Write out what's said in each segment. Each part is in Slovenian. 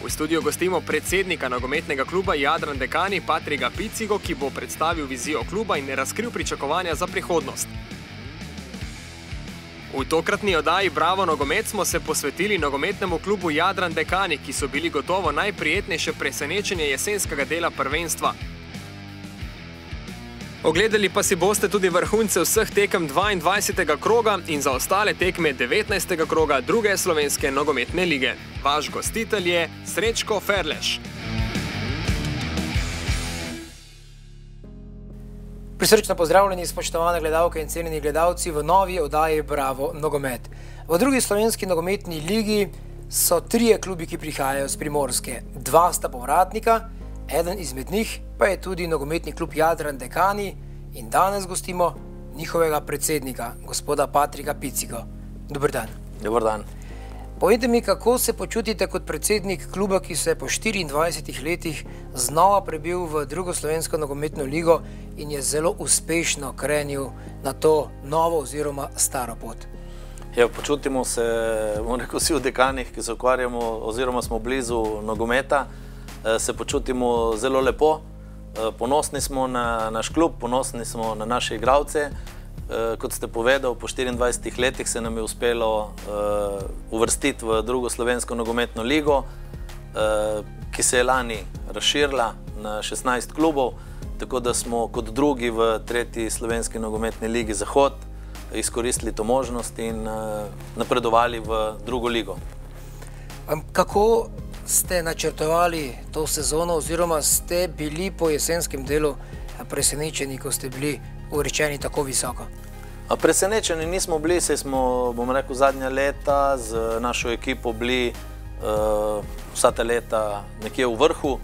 V studiu gostimo predsednika nogometnega kluba Jadran Dekani Patrika Picigo, ki bo predstavil vizijo kluba in razkril pričakovanja za prihodnost. V tokratni oddaji Bravo nogomet smo se posvetili nogometnemu klubu Jadran Dekani, ki so bili gotovo najprijetnejše presenečenje jesenskega dela prvenstva. Ogledali pa si boste tudi vrhunce vseh tekem 22. kroga in za ostale tekme 19. kroga druge slovenske nogometne lige. Vaš gostitelj je Srečko Ferleš. Prisrčno pozdravljeni, spoštovane gledalke in cenjeni gledalci v novi oddaji Bravo nogomet. V drugi slovenski nogometni ligi so 3 klubi, ki prihajajo z Primorske. 2 sta povratnika, eden izmed njih pa je tudi nogometni klub Jadran Dekani in danes gostimo njihovega predsednika, gospoda Patrika Picigo. Dober dan. Dober dan. Povejte mi, kako se počutite kot predsednik kluba, ki se je po 24 letih znova prebil v drugo slovensko nogometno ligo in je zelo uspešno krenil na to novo oziroma staro pot? Ja, počutimo se, bomo rekel, vsi v Dekanih, ki se ukvarjamo oziroma smo blizu nogometa, se počutimo zelo lepo. Ponosni smo na naš klub, ponosni smo na naše igralce. Kot ste povedal, po 24 letih se nam je uspelo uvrstiti v drugo slovensko nogometno ligo, ki se je lani razširila na 16 klubov, tako da smo kot drugi v tretji slovenski nogometni ligi Zahod izkoristili to možnost in napredovali v drugo ligo. Kako ste načrtovali to sezono oziroma ste bili po jesenskem delu presenečeni, ko ste bili uvrščeni tako visoko? Presenečeni nismo bili, saj smo, bom rekel, zadnja leta z našo ekipo bili vsa ta leta nekje v vrhu,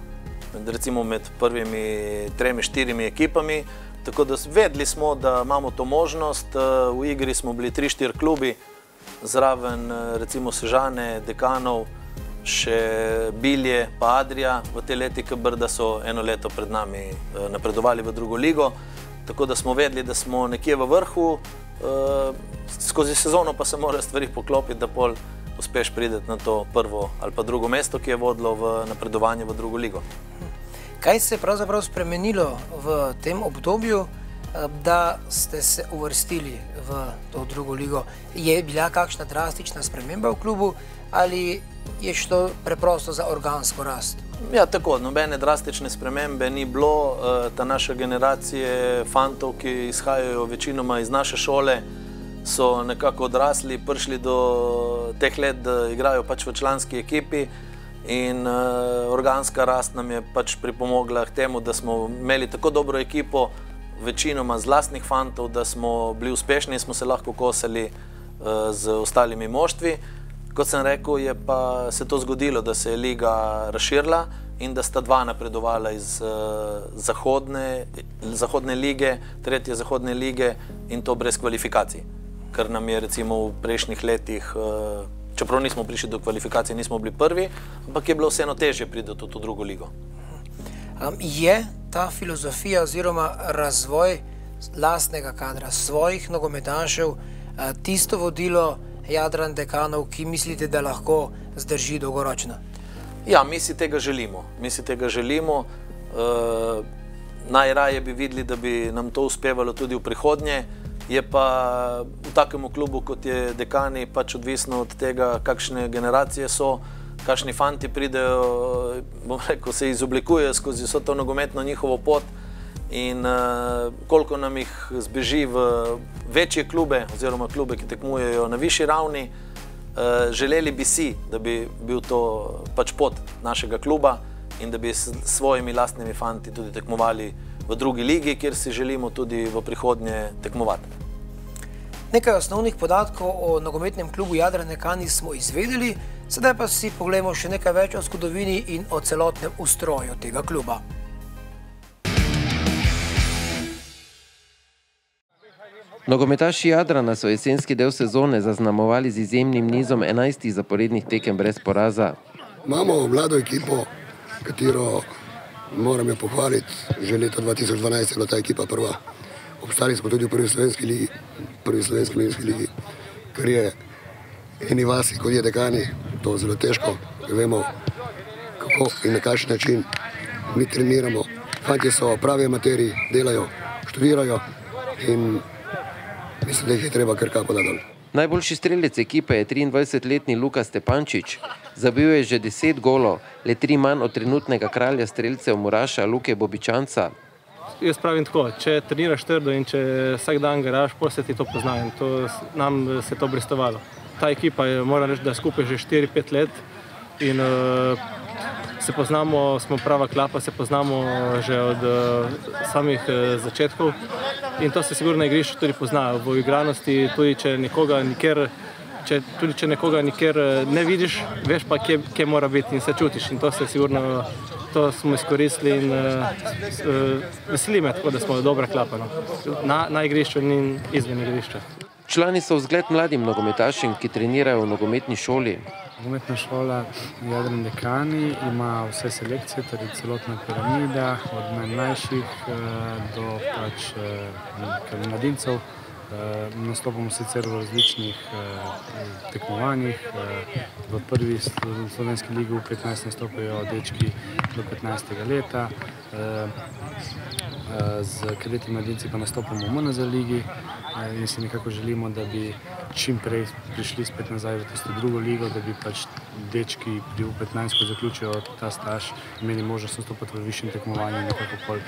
recimo med prvimi 3-4 ekipami, tako da vedeli smo, da imamo to možnost. V igri smo bili 3-4 klubi, zraven recimo Sežane, Dekanov, še Bilje pa Adria, v te leti Brda so eno leto pred nami napredovali v drugo ligo, tako da smo vedeli, da smo nekje v vrhu, skozi sezono pa se morajo stvari poklopiti, da pol uspeš priti na to prvo ali pa drugo mesto, ki je vodilo v napredovanje v drugo ligo. Kaj se je pravzaprav spremenilo v tem obdobju, da ste se uvrstili v to drugo ligo? Je bila kakšna drastična sprememba v klubu ali je šlo preprosto za organsko rast? Ja, tako, nobene drastične spremembe ni bilo. Ta naša generacije fantov, ki izhajajo večinoma iz naše šole, so nekako odrasli, prišli do teh let, da igrajo pač v članski ekipi in organska rast nam je pač pripomogla k temu, da smo imeli tako dobro ekipo, večinoma z lastnih fantov, da smo bili uspešni in smo se lahko kosali z ostalimi moštvi. Kot sem rekel, je pa se to zgodilo, da se je liga razširila in da sta 2 napredovala iz zahodne lige, tretje zahodne lige in to brez kvalifikacij. Ker nam je recimo v prejšnjih letih, čeprav nismo prišli do kvalifikacij, nismo bili prvi, ampak je bilo vseeno težje priti v to drugo ligo. Je ta filozofija oziroma razvoj lastnega kadra, svojih nogometašev, tisto vodilo Jadran Dekanov, ki mislite, da lahko zdrži dolgoročno? Ja, mi si tega želimo. Mi si tega želimo. Najraje bi videli, da bi nam to uspevalo tudi v prihodnje. Je pa v takem klubu, kot je Dekani, pač odvisno od tega, kakšne generacije so, kakšni fanti pridejo, bom rekel, se izoblikujejo skozi vso to nogometno njihovo pot in koliko nam jih zbeži v večje klube oziroma klube, ki tekmujejo na višji ravni. Želeli bi si, da bi bil to pač pot našega kluba in da bi s svojimi lastnimi fanti tudi tekmovali v drugi ligi, kjer si želimo tudi v prihodnje tekmovati. Nekaj osnovnih podatkov o nogometnem klubu Jadran Dekani smo izvedeli, sedaj pa si pogledamo še nekaj več o zgodovini in o celotnem ustroju tega kluba. Nogometaši Jadrana so jesenski del sezone zaznamovali z izjemnim nizom 11 zaporednih tekem brez poraza. Imamo mlado ekipo, katero moram jo pohvaliti. Že leta 2012 je bila ta ekipa prva. Obstali smo tudi v prvi slovenski ligi, kar je eni vasi, kot je Dekani, to zelo težko. Vemo, kako in na kakšen način mi treniramo. Fantje so pravi amaterji, delajo, študirajo in mislim, da jih je treba kar kapo nadal. Najboljši strelec ekipe je 23-letni Luka Stepančič. Zabil je že 10 golov, le 3 manj od trenutnega kralja strelcev Muraša Luke Bobičanca. Jaz pravim tako, če treniraš trdo in če vsak dan garaš, potem se ti to pozna in nam se to bristovalo. Ta ekipa je, moram reči, da je skupaj že 4-5 let in se poznamo, smo prava klapa, se poznamo že od samih začetkov in to se sigurno na igrišču tudi pozna. V igranosti, tudi če nekoga nikjer ne vidiš, veš pa, kje mora biti in se čutiš in to se sigurno, to smo izkoristili in veseli me tako, da smo dobra klapa na igrišču in izven igrišča. Člani so vzgled mladim nogometašem, ki trenirajo v nogometni šoli. Nogometna šola Jadran Dekani ima vse selekcije, torej celotna piramida, od najmlajših do mladincev. Nastopamo sicer v različnih tekmovanjih. V prvi slovenski ligi v 15 nastopajo dečki do 15. leta. Z kadeti mladinci pa nastopamo v MNZ ligi in si nekako želimo, da bi čim prej prišli spet nazaj v tisto drugo ligo, da bi pač dečki pri U15, ko zaključijo ta staž, imeli možnost nastopati v višjem tekmovanju in nekako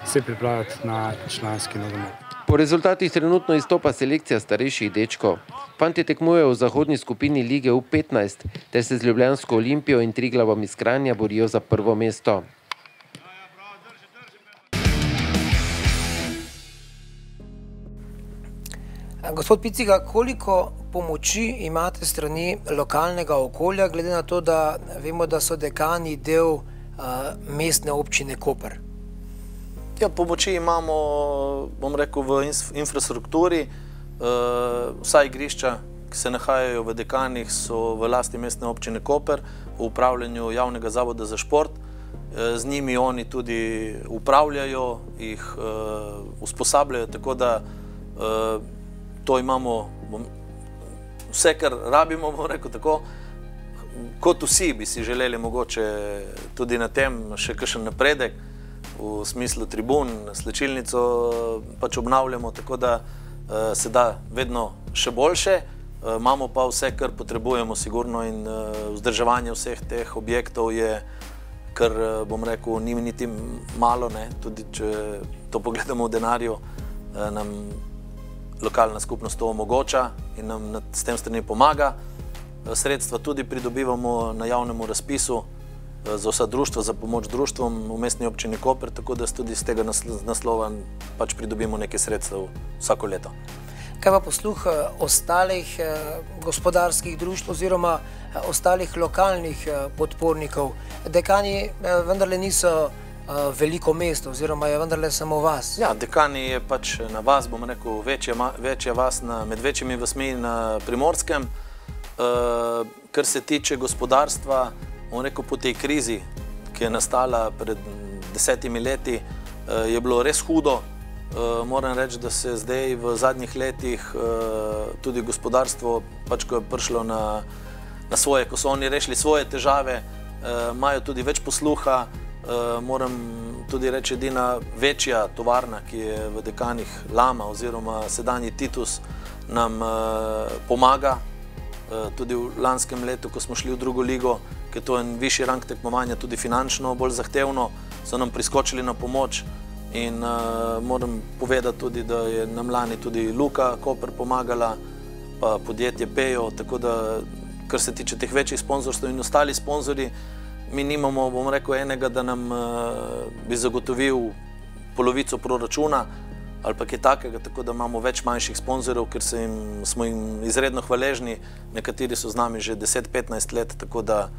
se pripraviti na članski nogomet. Po rezultatih trenutno izstopa selekcija starejših dečkov. Fantje tekmujejo v zahodni skupini lige U15, ter se z Ljubljansko Olimpijo in Triglavom iz Kranja borijo za prvo mesto. Gospod Piciga, koliko pomoči imate strani lokalnega okolja, glede na to, da vemo, da so Dekani del mestne občine Koper? Ja, pomoči imamo, bom rekel, v infrastrukturi. Vsa igrišča, ki se nahajajo v Dekanih, so v lasti mestne občine Koper, v upravljanju javnega zavoda za šport. Z njimi oni tudi upravljajo, jih usposabljajo, tako da to imamo, vse, kar rabimo, bom rekel tako, kot vsi bi si želeli mogoče tudi na tem še kakšen napredek, v smislu tribun, slečilnico pač obnavljamo, tako da se da vedno še boljše. Imamo pa vse, kar potrebujemo sigurno in vzdrževanje vseh teh objektov je, kar bom rekel, ni niti malo, tudi če to pogledamo v denarju, nam lokalna skupnost to omogoča in nam s tem strani pomaga. Sredstva tudi pridobivamo na javnemu razpisu za vsa društva, za pomoč društvom v mestni občini Koper, tako da tudi z tega naslova pač pridobimo nekaj sredstev vsako leto. Kaj pa posluh ostalih gospodarskih društv oziroma ostalih lokalnih podpornikov? Dekani vendarle niso veliko mesto oziroma je vendarle samo vas. Ja, Dekani je pač na vas, bom rekel, večja vas med večjimi vasmi na Primorskem. Kar se tiče gospodarstva, bom rekel, po tej krizi, ki je nastala pred 10 leti, je bilo res hudo. Moram reči, da se zdaj v zadnjih letih tudi gospodarstvo, pač ko je prišlo na svoje, ko so oni rešili svoje težave, imajo tudi več posluha. Moram tudi reči, edina večja tovarna, ki je v Dekanih, Lama oziroma sedanji Titus, nam pomaga. Tudi v lanskem letu, ko smo šli v drugo ligo, ker to je en višji rang tekmovanja, tudi finančno bolj zahtevno, so nam priskočili na pomoč in moram povedati tudi, da je nam lani tudi Luka Koper pomagala, pa podjetje Pejo, tako da, kar se tiče teh večjih sponzorstv in ostali sponzorji, mi nimamo, bom rekel, enega, da nam bi zagotovil polovico proračuna ali pa kaj takega, tako da imamo več manjših sponzorjev, ker smo jim izredno hvaležni, nekateri so z nami že 10-15 let, tako da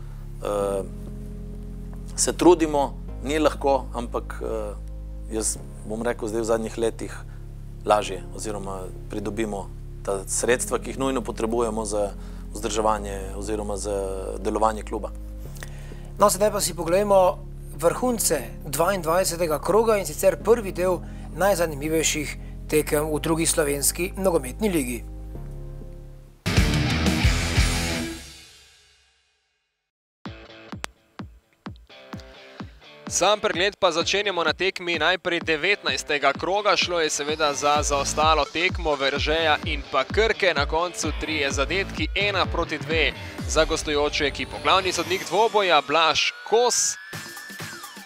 se trudimo, ni lahko, ampak jaz bom rekel, zdaj v zadnjih letih lažje oziroma pridobimo ta sredstva, ki jih nujno potrebujemo za vzdrževanje oziroma za delovanje kluba. No, sedaj pa si pogledajmo vrhunce 22. kroga in sicer prvi del najzanimivejših tekem v drugi slovenski nogometni ligi. Sam pregled pa začenjamo na tekmi najprej 19. kroga. Šlo je seveda za zaostalo tekmo Veržeja in pa Krke. Na koncu 3 zadetki, 1-2 za gostujočo ekipo. Glavni sodnik dvoboja Blaž Kos.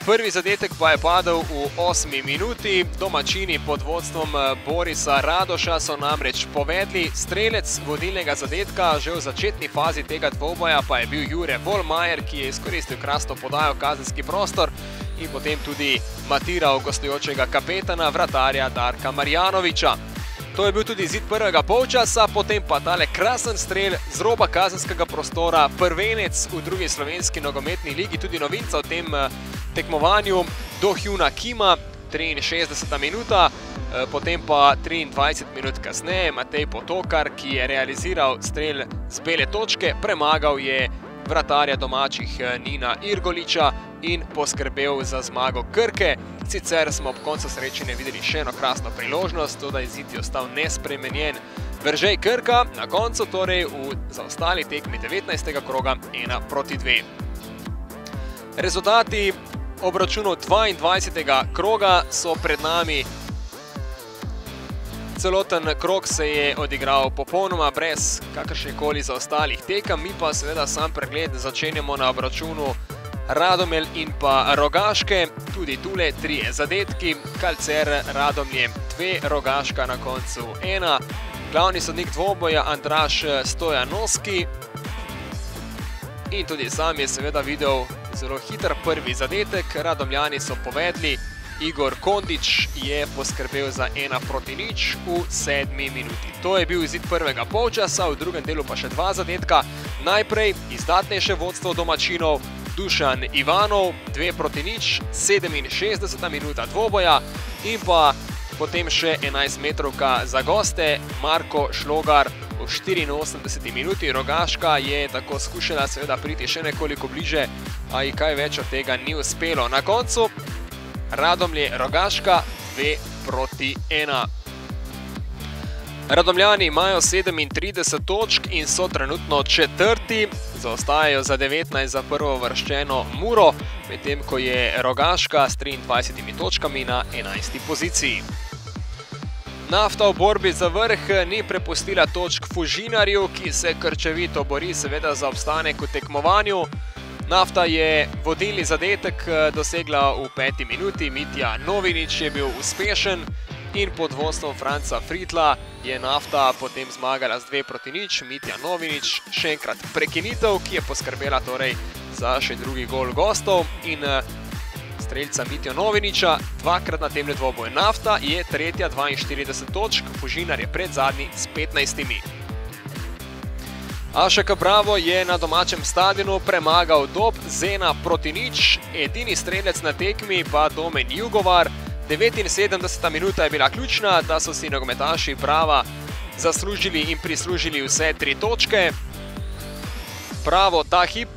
Prvi zadetek pa je padel v 8. minuti. Domačini pod vodstvom Borisa Radoša so namreč povedli. Strelec vodilnega zadetka že v začetni fazi tega dvoboja pa je bil Jure Volmajer, ki je izkoristil krasno podajo v kazenski prostor in potem tudi matiral gostujočega kapetana, vratarja Darka Marjanoviča. To je bil tudi izid prvega polčasa, potem pa tale krasen strel z roba kazenskega prostora, prvenec v drugi slovenski nogometni ligi, tudi novinca v tem tekmovanju, Do Hyuna Kima, 63. minuta, potem pa 23 minut kasneje Matej Potokar, ki je realiziral strel z bele točke, premagal je vratarja domačih Nina Irgoliča in poskrbel za zmago Krke. Sicer smo ob koncu srečanja videli še eno krasno priložnost, to da je izid ostal nespremenjen. Veržej Krka, na koncu torej v zaostali tekmi 19. kroga 1-2. Rezultati obračunov 22. kroga so pred nami. Celoten krog se je odigral popolnoma brez kakršnekoli zaostalih tekem, mi pa seveda sam pregled začenjamo na obračunu Radomelj in pa Rogaške. Tudi tule 3 zadetki, Kalcer, Radomlje 2, Rogaška na koncu 1. Glavni sodnik dvoboja Andraž Stojanovski. In tudi sam je seveda videl zelo hiter prvi zadetek. Radomljani so povedli, Igor Kondič je poskrbel za 1-0 v 7. minuti. To je bil izid prvega polčasa, v drugem delu pa še 2 zadetka. Najprej izdatnejše vodstvo domačinov, Dušan Ivanov, 2-0, 67. minuta dvoboja in pa potem še 11-metrovka za goste, Marko Šlogar v 84. minuti. Rogaška je tako skušala seveda priti še nekoliko bliže, a ji kaj več od tega ni uspelo. Na koncu Radomlje Rogaška 2-1. Radomljani imajo 37 točk in so trenutno 4. Zaostajajo za 19 za prvovrščeno Muro, medtem ko je Rogaška s 23 točkami na 11. poziciji. Nafta v borbi za vrh ni prepustila točk Fužinarju, ki se krčevito bori seveda za obstanek v tekmovanju. Nafta je vodilni zadetek dosegla v 5. minuti, Mitja Novinič je bil uspešen in pod vodstvom Franca Fritla je Nafta potem zmagala z 2-0, Mitja Novinič še enkrat prekinitev, ki je poskrbela torej za še drugi gol gostov in strelca Mitja Noviniča, dvakrat na temle dvoboju. Nafta je tretja, 42 točk, Fužinar je pred zadnji s 15. Ašek Bravo je na domačem stadionu premagal Dob z 1-0, edini strelec na tekmi pa Domen Jugovar. 79. minuta je bila ključna, da so si nogometaši Brava zaslužili in prislužili vse 3 točke. Bravo ta hip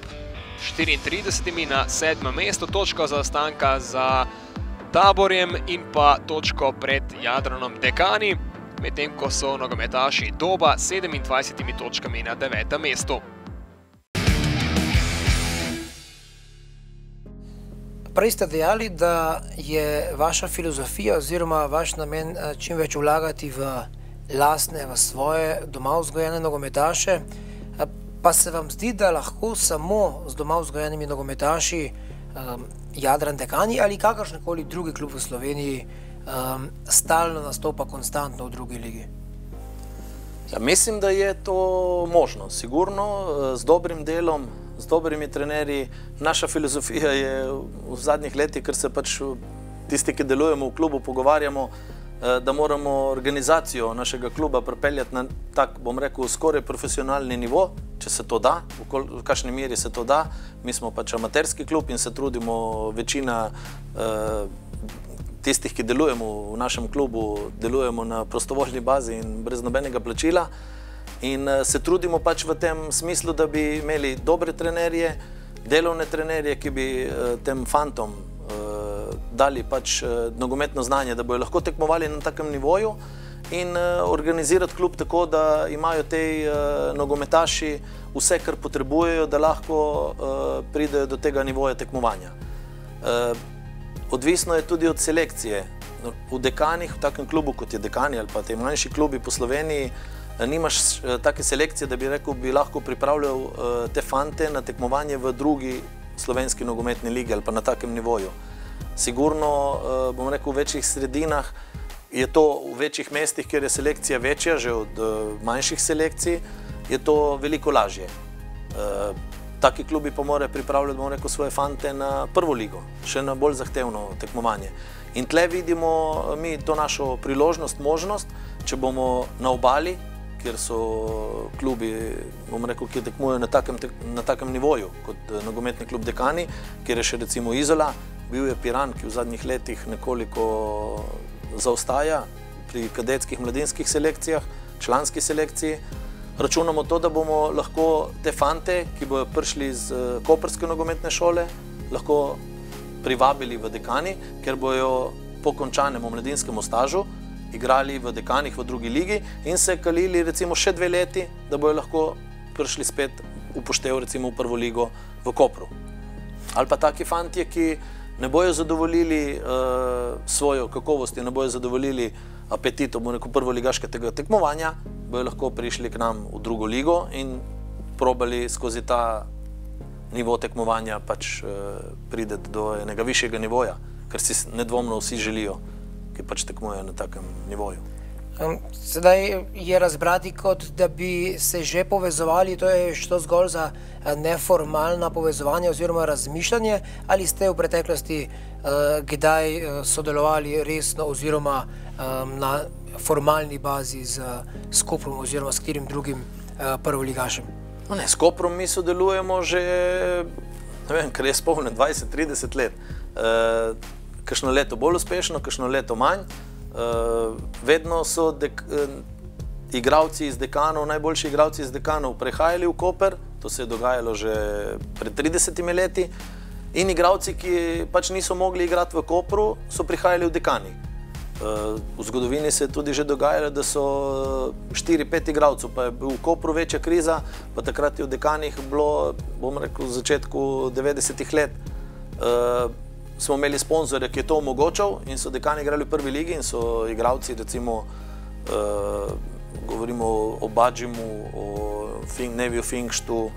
34. na 7. mestu, točko zaostanka za Taborjem in pa točko pred Jadranom Dekani, medtem ko so nogometaši Doba s 27 točkami na 9. mestu. Prej ste dejali, da je vaša filozofija oziroma vaš namen čim več vlagati v lastne, v svoje doma vzgojene nogometaše. Pa se vam zdi, da lahko samo z doma vzgojenimi nogometaši Jadran Dekani ali kakršnekoli drugi klub v Sloveniji stalno nastopa konstantno v drugi ligi? Ja, mislim, da je to možno. Sigurno, z dobrim delom, z dobrimi trenerji. Naša filozofija je v zadnjih letih, ker se pač tisti, ki delujemo v klubu, pogovarjamo, da moramo organizacijo našega kluba pripeljati na tak, bom rekel, skoraj profesionalni nivo, če se to da, v kakšni meri se to da. Mi smo pač amaterski klub in se trudimo, večina tistih, ki delujemo v našem klubu, delujemo na prostovoljni bazi in brez nobenega plačila. In se trudimo pač v tem smislu, da bi imeli dobre trenerje, delovne trenerje, ki bi tem fantom dali pač nogometno znanje, da bojo lahko tekmovali na takem nivoju in organizirati klub tako, da imajo tej nogometaši vse, kar potrebujejo, da lahko pridejo do tega nivoja tekmovanja. odvisno je tudi od selekcije. V Dekanih, v takem klubu kot je Dekani ali pa te manjši klubi po Sloveniji, nimaš take selekcije, da bi rekel, bi lahko pripravljal te fante na tekmovanje v drugi slovenski nogometni ligi ali pa na takem nivoju. Sigurno, bom rekel, v večjih sredinah je to v večjih mestih, kjer je selekcija večja, že od manjših selekcij, je to veliko lažje. Taki klubi pa morajo pripravljati, bom rekel, svoje fante na prvo ligo, še na bolj zahtevno tekmovanje. In tle vidimo mi to našo priložnost, možnost, če bomo na obali, kjer so klubi, bom rekel, ki tekmujejo na takem nivoju, kot nogometni klub Dekani, kjer je še recimo Izola, bil je Piran, ki v zadnjih letih nekoliko zaostaja pri kadetskih mladinskih selekcijah, članski selekciji. Računamo to, da bomo lahko te fante, ki bojo prišli iz koprske nogometne šole, lahko privabili v Dekani, ker bojo po končanem mladinskem stažu igrali v Dekanih v drugi ligi in se kalili recimo še 2 leti, da bojo lahko prišli spet upoštev recimo v prvo ligo v Kopru. Ali pa taki fantje, ki ne bojo zadovoljili svojo kakovosti, ne bojo zadovoljili apetito, bom rekel, prvoligaškega tekmovanja, bojo lahko prišli k nam v drugo ligo in probali skozi ta nivo tekmovanja pač prideti do enega višjega nivoja, ker si nedvomno vsi želijo, ki pač tekmujejo na takem nivoju. Sedaj je razbrati, kot da bi se že povezovali, to je šlo zgolj za neformalna povezovanja oziroma razmišljanje, ali ste v preteklosti kdaj sodelovali resno oziroma na formalni bazi s Koprom oziroma s katerim drugim prvoligašem? Ne, s Koprom mi sodelujemo že, ne vem, kar je spomnim, 20-30 let. Kakšno leto bolj uspešno, kakšno leto manj. Vedno so igravci iz Dekanov, najboljši igravci iz Dekanov prehajali v Koper, to se je dogajalo že pred 30 leti, in igravci, ki pač niso mogli igrati v Kopru, so prihajali v Dekani. V zgodovini se je tudi že dogajalo, da so 4-5 igravcev, pa je bil v Kopru večja kriza, pa takrat je v Dekanih bilo, bom rekel, v začetku 90-ih let, smo imeli sponzorja, ki je to omogočal in so Dekani igrali v prvi ligi in so igravci, recimo, govorimo o Badžimu, o Neviju Fingštu,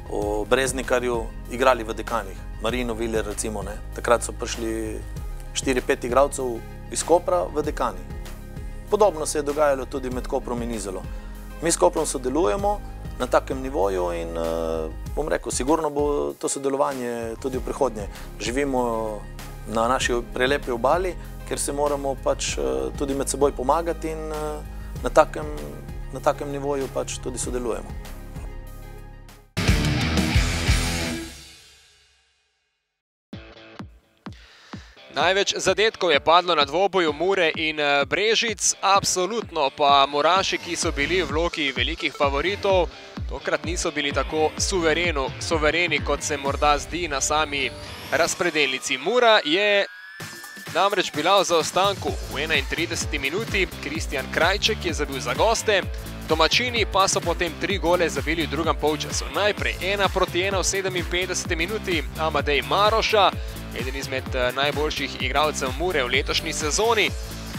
o Breznikarju, igrali v Dekanih. Marino Viler, recimo, ne. Takrat so prišli 4-5 igravcev iz Kopra v Dekani. Podobno se je dogajalo tudi med Koprom in Izolo. Mi s Koprom sodelujemo na takem nivoju in bom rekel, sigurno bo to sodelovanje tudi v prihodnje. Živimo na naši prelepi obali, kjer se moramo pač tudi med seboj pomagati in na takem nivoju pač tudi sodelujemo. Največ zadetkov je padlo na dvoboju Mure in Brežic, absolutno pa Muraši, ki so bili v vlogi velikih favoritov, tokrat niso bili tako suvereni, kot se morda zdi na sami razpredelnici. Mura je namreč bila v zaostanku v 31. minuti, Kristjan Krajček je zabil za goste, domačini pa so potem 3 gole zabili v drugem polčasu. Najprej 1-1 v 57. minuti Amadej Maroša, eden izmed najboljših igralcev Mure v letošnji sezoni.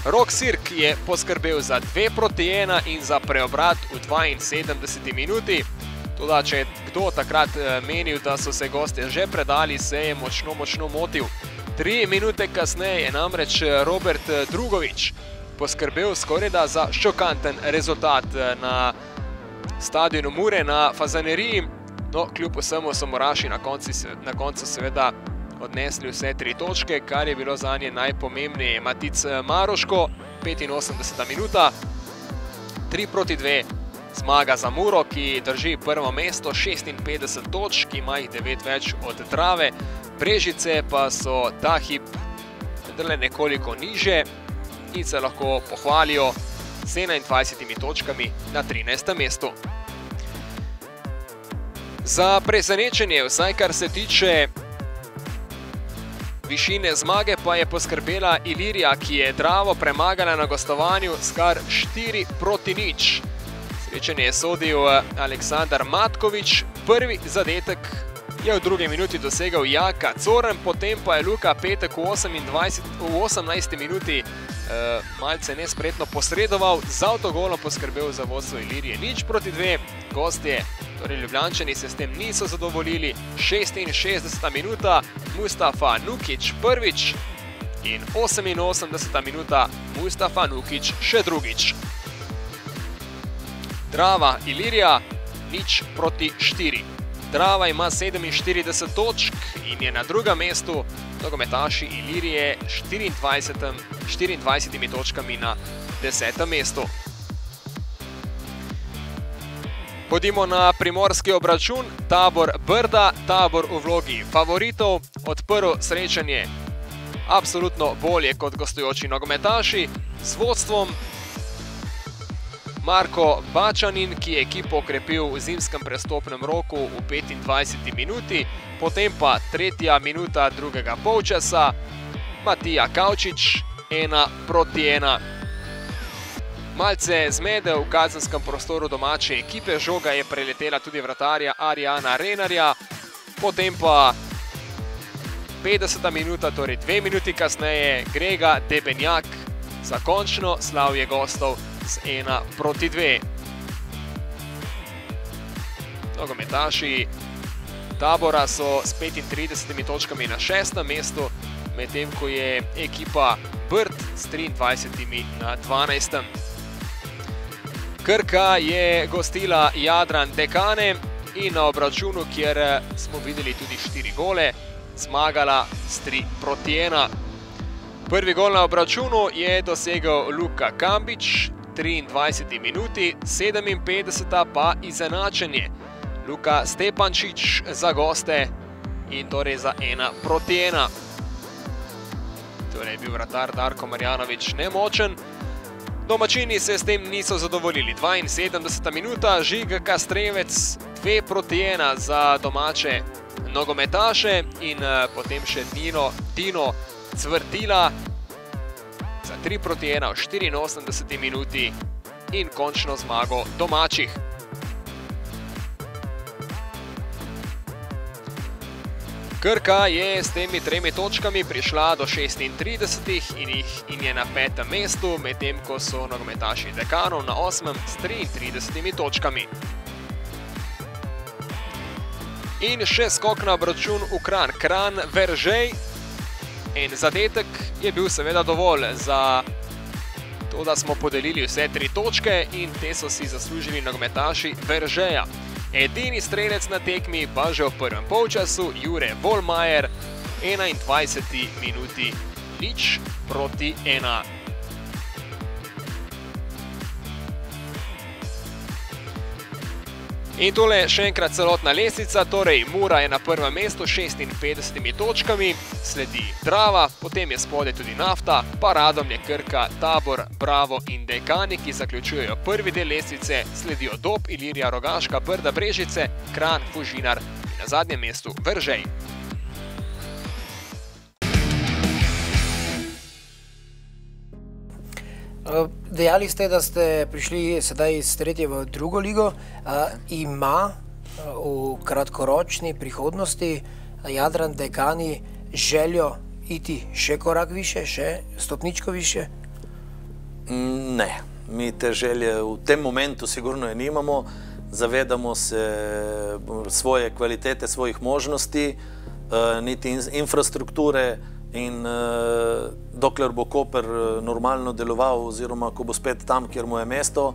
Rok Sirk je poskrbel za 2-1 in za preobrat v 72. minuti. Toda, če je kdo takrat menil, da so se gostje že predali, se je močno motil. 3 minute kasneje je namreč Robert Drugovič poskrbel skorajda za šokanten rezultat na stadionu Mure na Fazaneriji. No, kljub vsemu so Muraši na koncu seveda odnesli vse 3 točke, kar je bilo zanje najpomembnejše. Matic Maroško, 85. minuta, 3-2 zmaga za Muro, ki drži prvo mesto, 56 točk, ima jih 9 več od Drave. Brežice pa so ta hip nekoliko niže in se lahko pohvalijo z 21 točkami na 13. mestu. Za presenečenje, vsaj kar se tiče višine zmage, pa je poskrbela Ilirija, ki je Dravo premagala na gostovanju s kar 4-0. Srečanje je sodil Aleksandar Matkovič, prvi zadetek je v drugi minuti dosegel Jaka Corn, potem pa je Luka Petek v 18. minuti malce nespretno posredoval, z avtogolom poskrbel za vodstvo Ilirije 0:2, gostje, torej Ljubljančani, se s tem niso zadovoljili. 66. minuta, Mustafa Nukić prvič in 88. minuta, Mustafa Nukić še drugič. Drava Ilirija 0:4. Drava ima 47 točk in je na drugem mestu, nogometaši Ilirije 24 točkami na 10. mestu. Pojdimo na primorski obračun. Tabor Brda, Tabor v vlogi favoritov, odprl srečanje absolutno bolje kot gostujoči nogometaši, z vodstvom Marko Bačanin, ki je ekipo okrepil v zimskem prestopnem roku v 25. minuti, potem pa 3. minuta drugega polčasa, Matija Kavčič 1:1. Malce zmede v kazenskem prostoru domače ekipe, žoga je preletela tudi vratarja Arijana Renarja, potem pa 50. minuta, torej 2 minuti kasneje, Grega Debenjak za končno slavje gostov z 1:2. Nogometaši Tabora so s 35 točkami na 6. mestu, medtem ko je ekipa Brd s 23 na 12. Krka je gostila Jadran Dekane in na obračunu, kjer smo videli tudi 4 gole, zmagala s 3:1. Prvi gol na obračunu je dosegel Luka Kambič, 23. minuti, 57. pa izenačenje. Luka Stepančič za goste in torej za 1:1. Torej je bil vratar Darko Marjanović nemočen. Domačini se s tem niso zadovoljili. 72. minuta, Žiga Kastrevec 2:1 za domače nogometaše in potem še Dino Cvrtila za 3:1 v 84. minuti in končno zmago domačih. Krka je s temi 3 točkami prišla do 36 in je na 5. mestu, medtem ko so nogometaši Dekanov na 8. s 33 točkami. In še skok na obračun v Kranj. Kranj Veržej. En zadetek je bil seveda dovolj za to, da smo podelili vse 3 točke in te so si zaslužili nogometaši Veržeja. Edini strelec na tekmi pa že v prvem polčasu, Jure Volmajer, 21. minuti, 0:1. In tole še enkrat celotna lestvica, torej Mura je na prvem mestu s 56 točkami, sledi Drava, potem je spodaj tudi Nafta, pa Radomlje, Krka, Tabor, Bravo in Dekani, ki zaključujejo prvi del lestvice, sledijo Dob, Ilirija, Rogaška, Brda, Brežice, Kranj, Fužinar in na zadnjem mestu Veržej. Dejali ste, da ste prišli sedaj iz 3. v 2. ligo. Ima v kratkoročni prihodnosti Jadran Dekani željo iti še korak više, še stopničko više? Ne, mi te želje v tem momentu sigurno je nimamo. Zavedamo se svoje kvalitete, svojih možnosti, niti infrastrukture. In dokler bo Koper normalno deloval oziroma ko bo spet tam, kjer mu je mesto,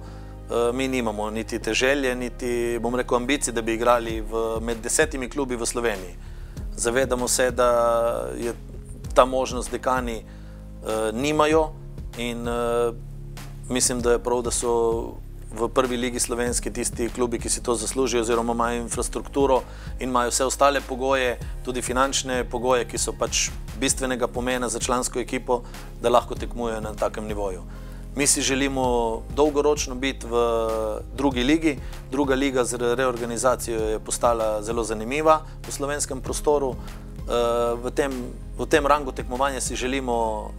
mi nimamo niti te želje, niti, bom rekel, ambicij, da bi igrali med 10 klubi v Sloveniji. Zavedamo se, da je ta možnost Dekani nimajo in mislim, da je prav, da so v prvi ligi slovenski tisti klubi, ki si to zaslužijo oziroma imajo infrastrukturo in imajo vse ostale pogoje, tudi finančne pogoje, ki so pač bistvenega pomena za člansko ekipo, da lahko tekmujejo na takem nivoju. Mi si želimo dolgoročno biti v drugi ligi. Druga liga z reorganizacijo je postala zelo zanimiva v slovenskem prostoru. V tem rangu tekmovanja si želimo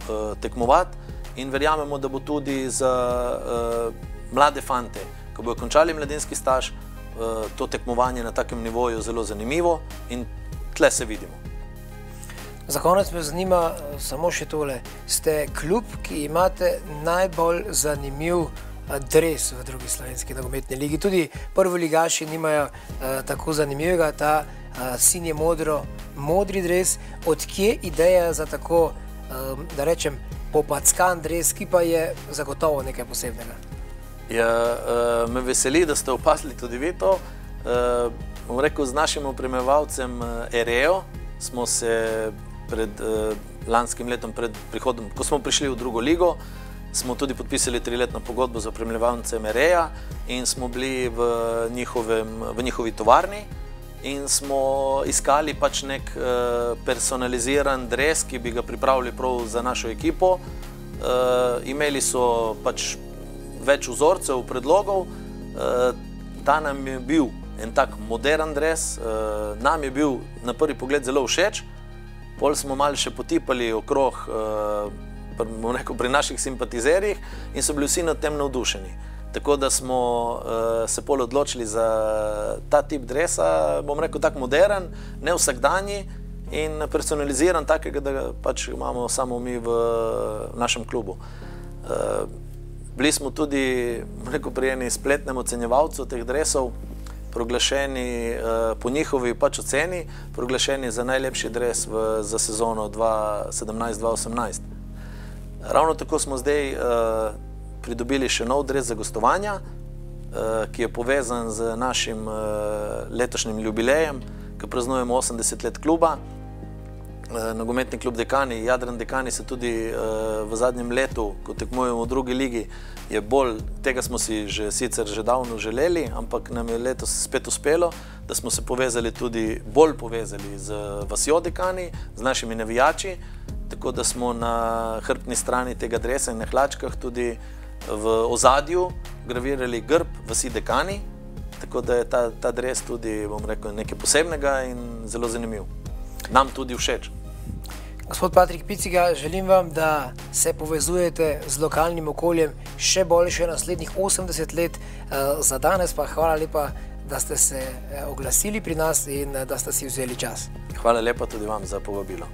tekmovati in verjamemo, da bo tudi za mlade fante, ko bodo končali mladinski staž, to tekmovanje na takem nivoju zelo zanimivo in tle se vidimo. Za konec me zanima samo še tole. Ste klub, ki imate najbolj zanimiv dres v drugi slovenski nogometni ligi. Tudi prvoligaši nimajo tako zanimivega, ta sinje-modri dres. Odkje ideja za tako, da rečem, popackan dres, ki pa je zagotovo nekaj posebnega? Ja, me veseli, da ste opazili tudi vi to. Bom rekel, z našim opremljevalcem Ereo smo se pred lanskim letom, pred prihodom, ko smo prišli v drugo ligo, smo tudi podpisali 3-letno pogodbo z opremljevalcem Erea in smo bili v njihovi tovarni in smo iskali pač nek personaliziran dres, ki bi ga pripravili prav za našo ekipo. Imeli so pač več vzorcev, predlogov. Ta nam je bil en tak modern dres, nam je bil na prvi pogled zelo všeč. Pol smo malo še potipali okrog pri naših simpatizerjih in so bili vsi nad tem navdušeni. Tako da smo se pol odločili za ta tip dresa, bom rekel tak modern, ne vsakdanji in personaliziran, takega, da ga pač imamo samo mi v našem klubu. Bili smo tudi, bom rekel, pri eni spletnem ocenjevalcu teh dresov, proglašeni po njihovi pač oceni, proglašeni za najlepši dres za sezono 2017-2018. Ravno tako smo zdaj pridobili še nov dres za gostovanja, ki je povezan z našim letošnjim jubilejem, ki praznujemo 80 let kluba. Nogometni klub Dekani, Jadran Dekani se tudi v zadnjem letu, ko tekmujemo v drugi ligi, je bolj, tega smo si sicer že davno želeli, ampak nam je letos spet uspelo, da smo se bolj povezali z vasjo Dekani, z našimi navijači, tako da smo na hrbtni strani tega dresa in na hlačkah tudi v ozadju gravirali grb vasi Dekani, tako da je ta dres tudi, bom rekel, nekaj posebnega in zelo zanimiv. Nam tudi všeč. Gospod Patrik Piciga, želim vam, da se povezujete z lokalnim okoljem še boljše naslednjih 80 let. Za danes pa hvala lepa, da ste se oglasili pri nas in da ste si vzeli čas. Hvala lepa tudi vam za povabilo.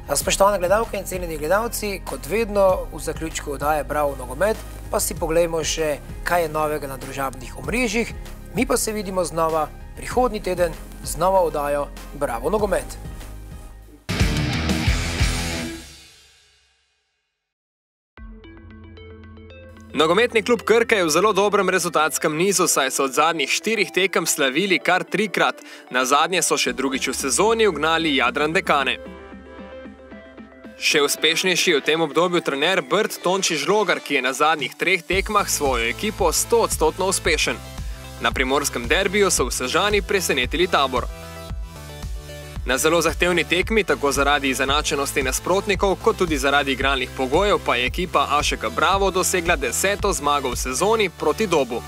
Spoštovane gledalke in cenjeni gledalci, kot vedno v zaključku oddaje Bravo nogomet, pa si poglejmo še, kaj je novega na družabnih omrežjih. Mi pa se vidimo znova prihodnji teden z novo oddajo Bravo nogomet. Nogometni klub Krka je v zelo dobrem rezultatskem nizu, saj so od zadnjih 4 tekem slavili kar 3-krat. Na zadnje so še drugič v sezoni ugnali Jadran Dekane. Še uspešnejši je v tem obdobju trener Brt Tončič Žlogar, ki je na zadnjih 3 tekmah svojo ekipo 100% uspešen. Na primorskem derbiju so v Sežani presenetili Tabor. Na zelo zahtevni tekmi, tako zaradi izenačenosti nasprotnikov, kot tudi zaradi igralnih pogojev, pa je ekipa Ašeka Bravo dosegla 10. zmago v sezoni proti Dobu.